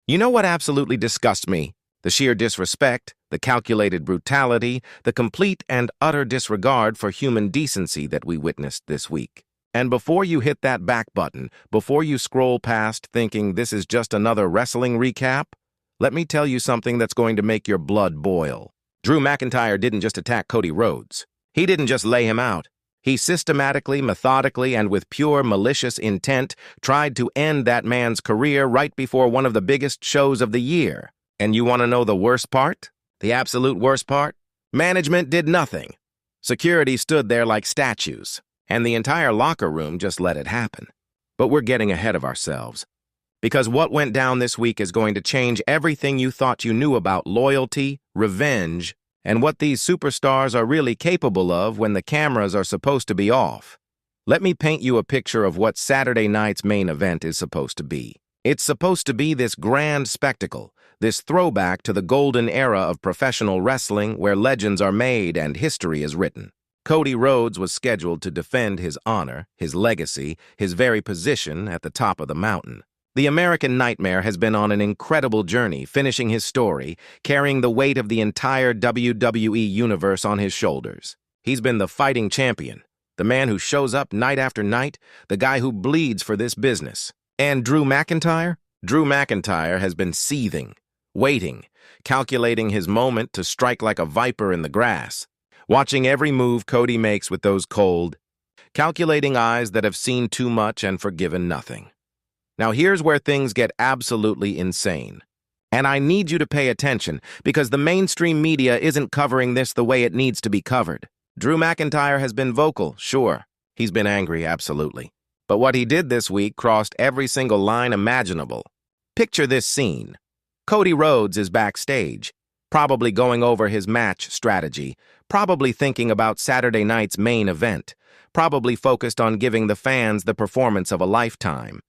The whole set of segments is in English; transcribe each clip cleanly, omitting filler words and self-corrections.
You know what absolutely disgusts me? The sheer disrespect, the calculated brutality, the complete and utter disregard for human decency that we witnessed this week. And before you hit that back button, before you scroll past thinking this is just another wrestling recap, let me tell you something that's going to make your blood boil. Drew McIntyre didn't just attack Cody Rhodes. He didn't just lay him out. He systematically, methodically, and with pure malicious intent tried to end that man's career right before one of the biggest shows of the year. And you want to know the worst part? The absolute worst part? Management did nothing. Security stood there like statues, and the entire locker room just let it happen. But we're getting ahead of ourselves. Because what went down this week is going to change everything you thought you knew about loyalty, revenge, and what these superstars are really capable of when the cameras are supposed to be off. Let me paint you a picture of what Saturday night's main event is supposed to be. It's supposed to be this grand spectacle, this throwback to the golden era of professional wrestling where legends are made and history is written. Cody Rhodes was scheduled to defend his honor, his legacy, his very position at the top of the mountain. The American Nightmare has been on an incredible journey, finishing his story, carrying the weight of the entire WWE universe on his shoulders. He's been the fighting champion, the man who shows up night after night, the guy who bleeds for this business. And Drew McIntyre? Drew McIntyre has been seething, waiting, calculating his moment to strike like a viper in the grass, watching every move Cody makes with those cold, calculating eyes that have seen too much and forgiven nothing. Now here's where things get absolutely insane. And I need you to pay attention, because the mainstream media isn't covering this the way it needs to be covered. Drew McIntyre has been vocal, sure. He's been angry, absolutely. But what he did this week crossed every single line imaginable. Picture this scene. Cody Rhodes is backstage, probably going over his match strategy, probably thinking about Saturday night's main event, probably focused on giving the fans the performance of a lifetime.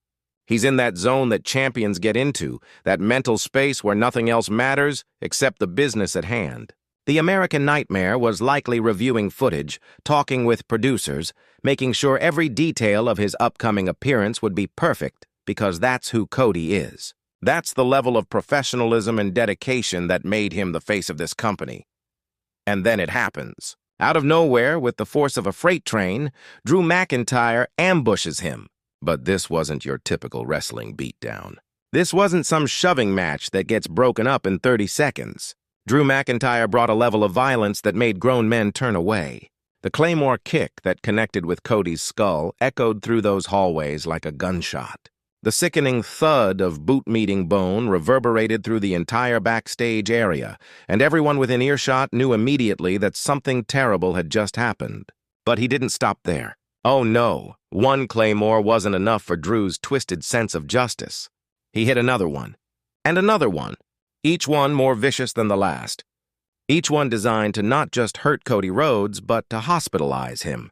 He's in that zone that champions get into, that mental space where nothing else matters except the business at hand. The American Nightmare was likely reviewing footage, talking with producers, making sure every detail of his upcoming appearance would be perfect, because that's who Cody is. That's the level of professionalism and dedication that made him the face of this company. And then it happens. Out of nowhere, with the force of a freight train, Drew McIntyre ambushes him. But this wasn't your typical wrestling beatdown. This wasn't some shoving match that gets broken up in 30 seconds. Drew McIntyre brought a level of violence that made grown men turn away. The Claymore kick that connected with Cody's skull echoed through those hallways like a gunshot. The sickening thud of boot-meeting bone reverberated through the entire backstage area, and everyone within earshot knew immediately that something terrible had just happened. But he didn't stop there. Oh no, one Claymore wasn't enough for Drew's twisted sense of justice. He hit another one, and another one, each one more vicious than the last. Each one designed to not just hurt Cody Rhodes, but to hospitalize him,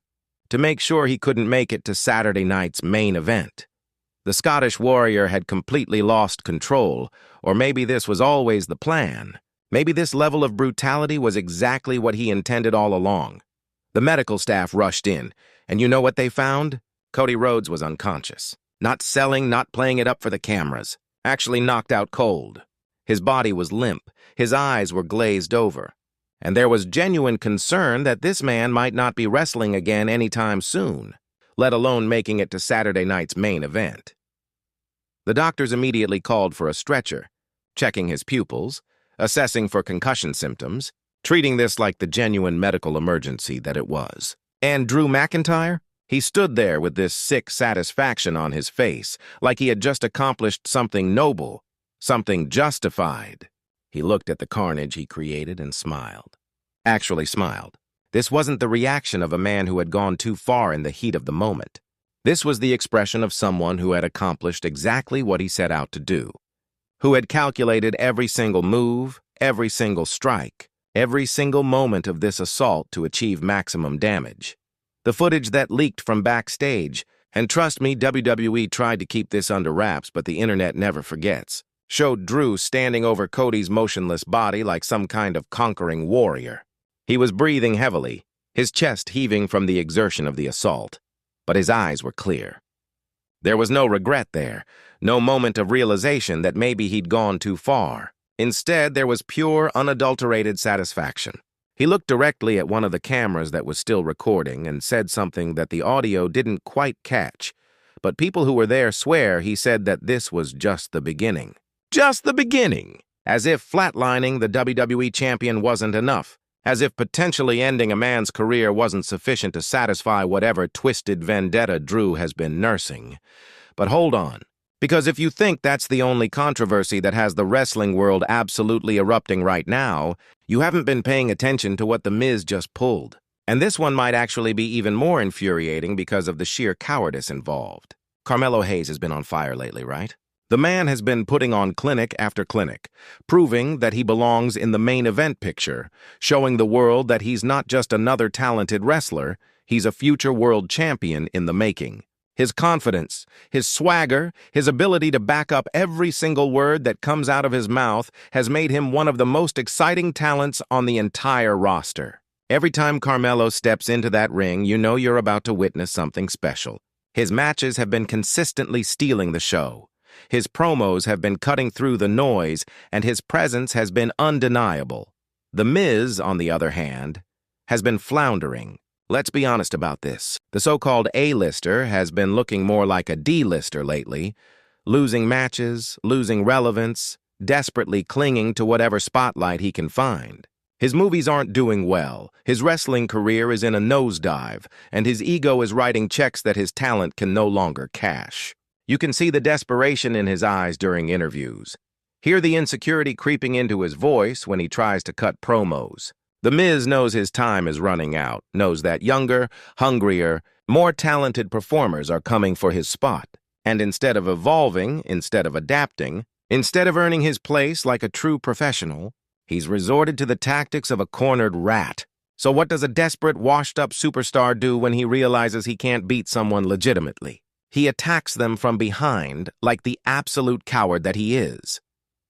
to make sure he couldn't make it to Saturday night's main event. The Scottish Warrior had completely lost control, or maybe this was always the plan. Maybe this level of brutality was exactly what he intended all along. The medical staff rushed in, and you know what they found? Cody Rhodes was unconscious. Not selling, not playing it up for the cameras. Actually knocked out cold. His body was limp. His eyes were glazed over. And there was genuine concern that this man might not be wrestling again anytime soon, let alone making it to Saturday night's main event. The doctors immediately called for a stretcher, checking his pupils, assessing for concussion symptoms, treating this like the genuine medical emergency that it was. And Drew McIntyre? He stood there with this sick satisfaction on his face, like he had just accomplished something noble, something justified. He looked at the carnage he created and smiled. Actually smiled. This wasn't the reaction of a man who had gone too far in the heat of the moment. This was the expression of someone who had accomplished exactly what he set out to do, who had calculated every single move, every single strike, every single moment of this assault to achieve maximum damage. The footage that leaked from backstage, and trust me, WWE tried to keep this under wraps, but the internet never forgets, showed Drew standing over Cody's motionless body like some kind of conquering warrior. He was breathing heavily, his chest heaving from the exertion of the assault, but his eyes were clear. There was no regret there, no moment of realization that maybe he'd gone too far. Instead, there was pure, unadulterated satisfaction. He looked directly at one of the cameras that was still recording and said something that the audio didn't quite catch, but people who were there swear he said that this was just the beginning. Just the beginning! As if flatlining the WWE champion wasn't enough. As if potentially ending a man's career wasn't sufficient to satisfy whatever twisted vendetta Drew has been nursing. But hold on, because if you think that's the only controversy that has the wrestling world absolutely erupting right now, you haven't been paying attention to what The Miz just pulled. And this one might actually be even more infuriating because of the sheer cowardice involved. Carmelo Hayes has been on fire lately, right? The man has been putting on clinic after clinic, proving that he belongs in the main event picture, showing the world that he's not just another talented wrestler, he's a future world champion in the making. His confidence, his swagger, his ability to back up every single word that comes out of his mouth has made him one of the most exciting talents on the entire roster. Every time Carmelo steps into that ring, you know you're about to witness something special. His matches have been consistently stealing the show. His promos have been cutting through the noise, and his presence has been undeniable. The Miz, on the other hand, has been floundering. Let's be honest about this. The so-called A-lister has been looking more like a D-lister lately, losing matches, losing relevance, desperately clinging to whatever spotlight he can find. His movies aren't doing well, his wrestling career is in a nosedive, and his ego is writing checks that his talent can no longer cash. You can see the desperation in his eyes during interviews. Hear the insecurity creeping into his voice when he tries to cut promos. The Miz knows his time is running out, knows that younger, hungrier, more talented performers are coming for his spot. And instead of evolving, instead of adapting, instead of earning his place like a true professional, he's resorted to the tactics of a cornered rat. So what does a desperate, washed-up superstar do when he realizes he can't beat someone legitimately? He attacks them from behind like the absolute coward that he is.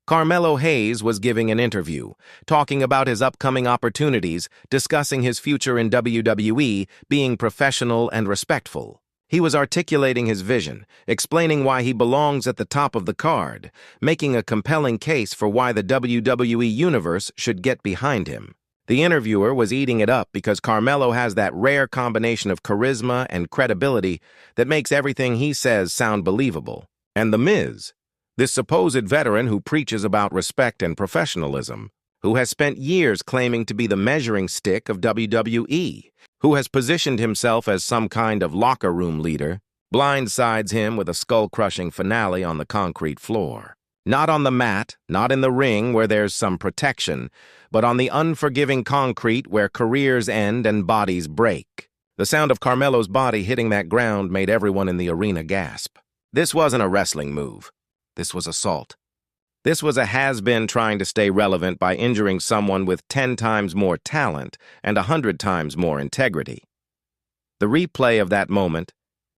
Carmelo Hayes was giving an interview, talking about his upcoming opportunities, discussing his future in WWE, being professional and respectful. He was articulating his vision, explaining why he belongs at the top of the card, making a compelling case for why the WWE Universe should get behind him. The interviewer was eating it up because Carmelo has that rare combination of charisma and credibility that makes everything he says sound believable. And The Miz, this supposed veteran who preaches about respect and professionalism, who has spent years claiming to be the measuring stick of WWE, who has positioned himself as some kind of locker room leader, blindsides him with a skull-crushing finale on the concrete floor. Not on the mat, not in the ring where there's some protection, but on the unforgiving concrete where careers end and bodies break. The sound of Carmelo's body hitting that ground made everyone in the arena gasp. This wasn't a wrestling move. This was assault. This was a has-been trying to stay relevant by injuring someone with 10 times more talent and 100 times more integrity. The replay of that moment,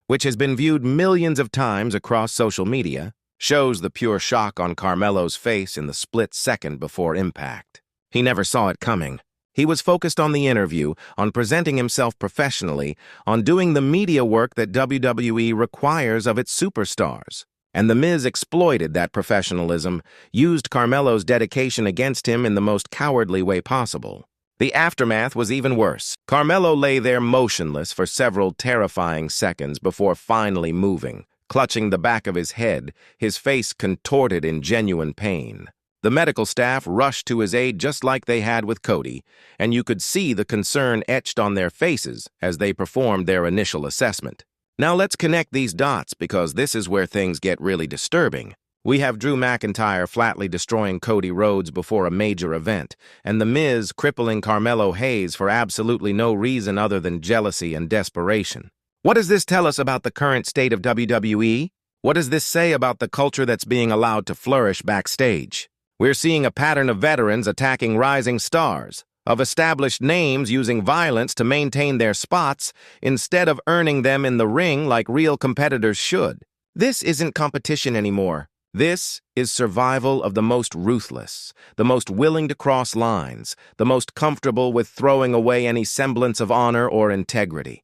which has been viewed millions of times across social media, shows the pure shock on Carmelo's face in the split second before impact. He never saw it coming. He was focused on the interview, on presenting himself professionally, on doing the media work that WWE requires of its superstars. And The Miz exploited that professionalism, used Carmelo's dedication against him in the most cowardly way possible. The aftermath was even worse. Carmelo lay there motionless for several terrifying seconds before finally moving, clutching the back of his head, his face contorted in genuine pain. The medical staff rushed to his aid just like they had with Cody, and you could see the concern etched on their faces as they performed their initial assessment. Now let's connect these dots because this is where things get really disturbing. We have Drew McIntyre flatly destroying Cody Rhodes before a major event, and The Miz crippling Carmelo Hayes for absolutely no reason other than jealousy and desperation. What does this tell us about the current state of WWE? What does this say about the culture that's being allowed to flourish backstage? We're seeing a pattern of veterans attacking rising stars, of established names using violence to maintain their spots instead of earning them in the ring like real competitors should. This isn't competition anymore. This is survival of the most ruthless, the most willing to cross lines, the most comfortable with throwing away any semblance of honor or integrity.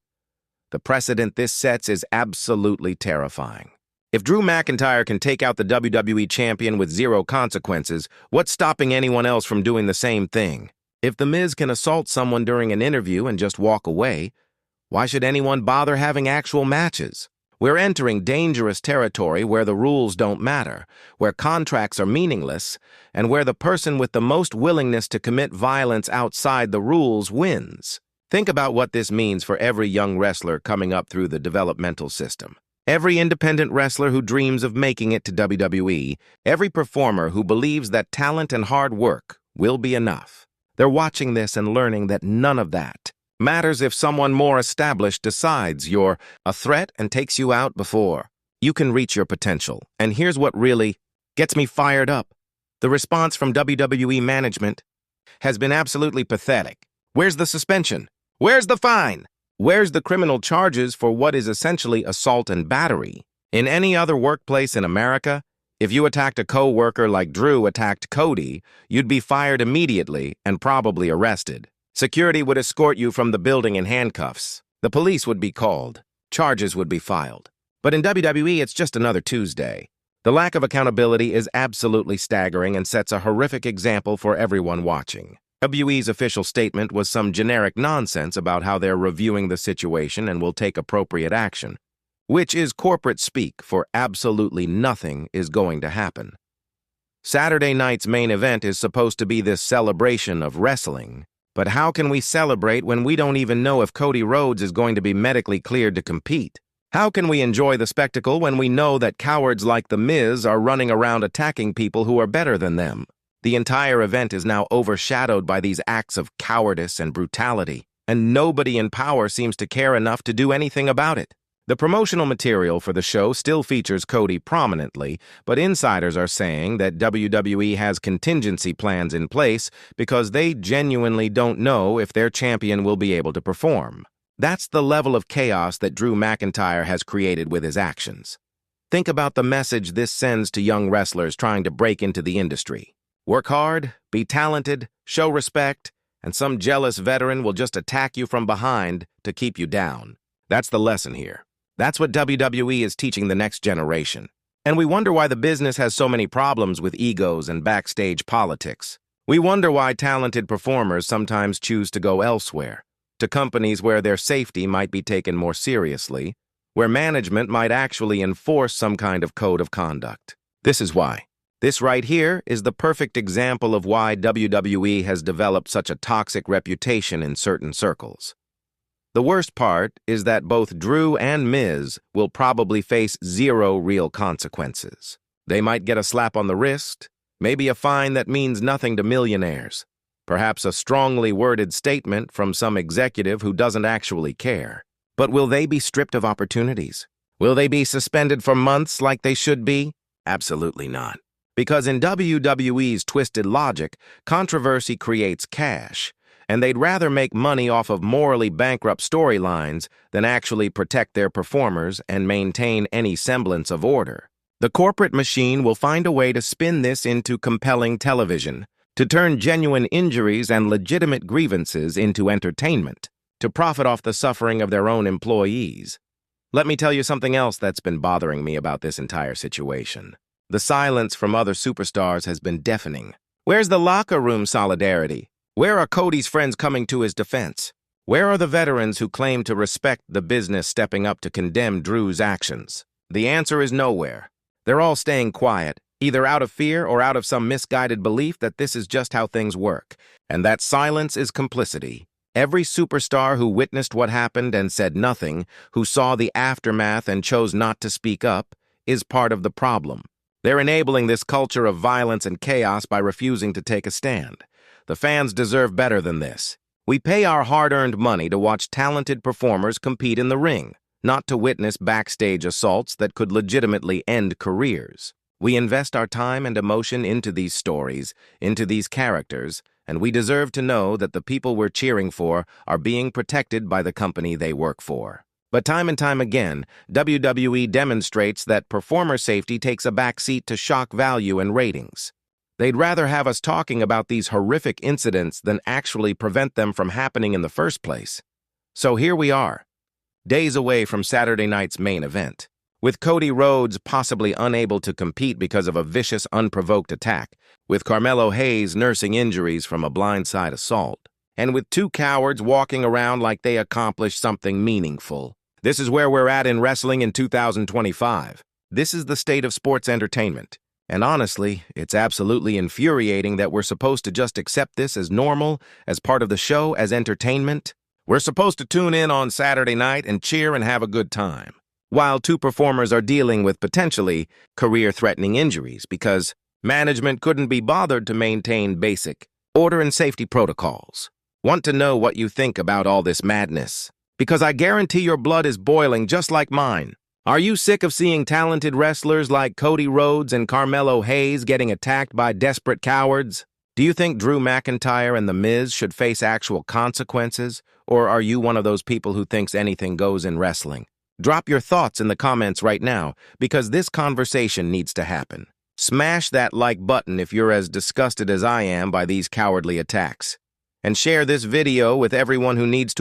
The precedent this sets is absolutely terrifying. If Drew McIntyre can take out the WWE champion with zero consequences, what's stopping anyone else from doing the same thing? If The Miz can assault someone during an interview and just walk away, why should anyone bother having actual matches? We're entering dangerous territory where the rules don't matter, where contracts are meaningless, and where the person with the most willingness to commit violence outside the rules wins. Think about what this means for every young wrestler coming up through the developmental system. Every independent wrestler who dreams of making it to WWE, every performer who believes that talent and hard work will be enough. They're watching this and learning that none of that matters if someone more established decides you're a threat and takes you out before you can reach your potential. And here's what really gets me fired up. The response from WWE management has been absolutely pathetic. Where's the suspension? Where's the fine? Where's the criminal charges for what is essentially assault and battery? In any other workplace in America, if you attacked a co-worker like Drew attacked Cody, you'd be fired immediately and probably arrested. Security would escort you from the building in handcuffs. The police would be called. Charges would be filed. But in WWE, it's just another Tuesday. The lack of accountability is absolutely staggering and sets a horrific example for everyone watching. WWE's official statement was some generic nonsense about how they're reviewing the situation and will take appropriate action, which is corporate speak for absolutely nothing is going to happen. Saturday night's main event is supposed to be this celebration of wrestling, but how can we celebrate when we don't even know if Cody Rhodes is going to be medically cleared to compete? How can we enjoy the spectacle when we know that cowards like The Miz are running around attacking people who are better than them? The entire event is now overshadowed by these acts of cowardice and brutality, and nobody in power seems to care enough to do anything about it. The promotional material for the show still features Cody prominently, but insiders are saying that WWE has contingency plans in place because they genuinely don't know if their champion will be able to perform. That's the level of chaos that Drew McIntyre has created with his actions. Think about the message this sends to young wrestlers trying to break into the industry. Work hard, be talented, show respect, and some jealous veteran will just attack you from behind to keep you down. That's the lesson here. That's what WWE is teaching the next generation. And we wonder why the business has so many problems with egos and backstage politics. We wonder why talented performers sometimes choose to go elsewhere, to companies where their safety might be taken more seriously, where management might actually enforce some kind of code of conduct. This is why. This right here is the perfect example of why WWE has developed such a toxic reputation in certain circles. The worst part is that both Drew and Miz will probably face zero real consequences. They might get a slap on the wrist, maybe a fine that means nothing to millionaires, perhaps a strongly worded statement from some executive who doesn't actually care. But will they be stripped of opportunities? Will they be suspended for months like they should be? Absolutely not. Because in WWE's twisted logic, controversy creates cash, and they'd rather make money off of morally bankrupt storylines than actually protect their performers and maintain any semblance of order. The corporate machine will find a way to spin this into compelling television, to turn genuine injuries and legitimate grievances into entertainment, to profit off the suffering of their own employees. Let me tell you something else that's been bothering me about this entire situation. The silence from other superstars has been deafening. Where's the locker room solidarity? Where are Cody's friends coming to his defense? Where are the veterans who claim to respect the business stepping up to condemn Drew's actions? The answer is nowhere. They're all staying quiet, either out of fear or out of some misguided belief that this is just how things work, and that silence is complicity. Every superstar who witnessed what happened and said nothing, who saw the aftermath and chose not to speak up, is part of the problem. They're enabling this culture of violence and chaos by refusing to take a stand. The fans deserve better than this. We pay our hard-earned money to watch talented performers compete in the ring, not to witness backstage assaults that could legitimately end careers. We invest our time and emotion into these stories, into these characters, and we deserve to know that the people we're cheering for are being protected by the company they work for. But time and time again, WWE demonstrates that performer safety takes a backseat to shock value and ratings. They'd rather have us talking about these horrific incidents than actually prevent them from happening in the first place. So here we are, days away from Saturday night's main event. with Cody Rhodes possibly unable to compete because of a vicious, unprovoked attack, with Carmelo Hayes nursing injuries from a blindside assault, and with two cowards walking around like they accomplished something meaningful. This is where we're at in wrestling in 2025. This is the state of sports entertainment. And honestly, it's absolutely infuriating that we're supposed to just accept this as normal, as part of the show, as entertainment. We're supposed to tune in on Saturday night and cheer and have a good time, while two performers are dealing with potentially career-threatening injuries because management couldn't be bothered to maintain basic order and safety protocols. Want to know what you think about all this madness? Because I guarantee your blood is boiling just like mine. Are you sick of seeing talented wrestlers like Cody Rhodes and Carmelo Hayes getting attacked by desperate cowards? Do you think Drew McIntyre and The Miz should face actual consequences, or are you one of those people who thinks anything goes in wrestling? Drop your thoughts in the comments right now, because this conversation needs to happen. Smash that like button if you're as disgusted as I am by these cowardly attacks. And share this video with everyone who needs to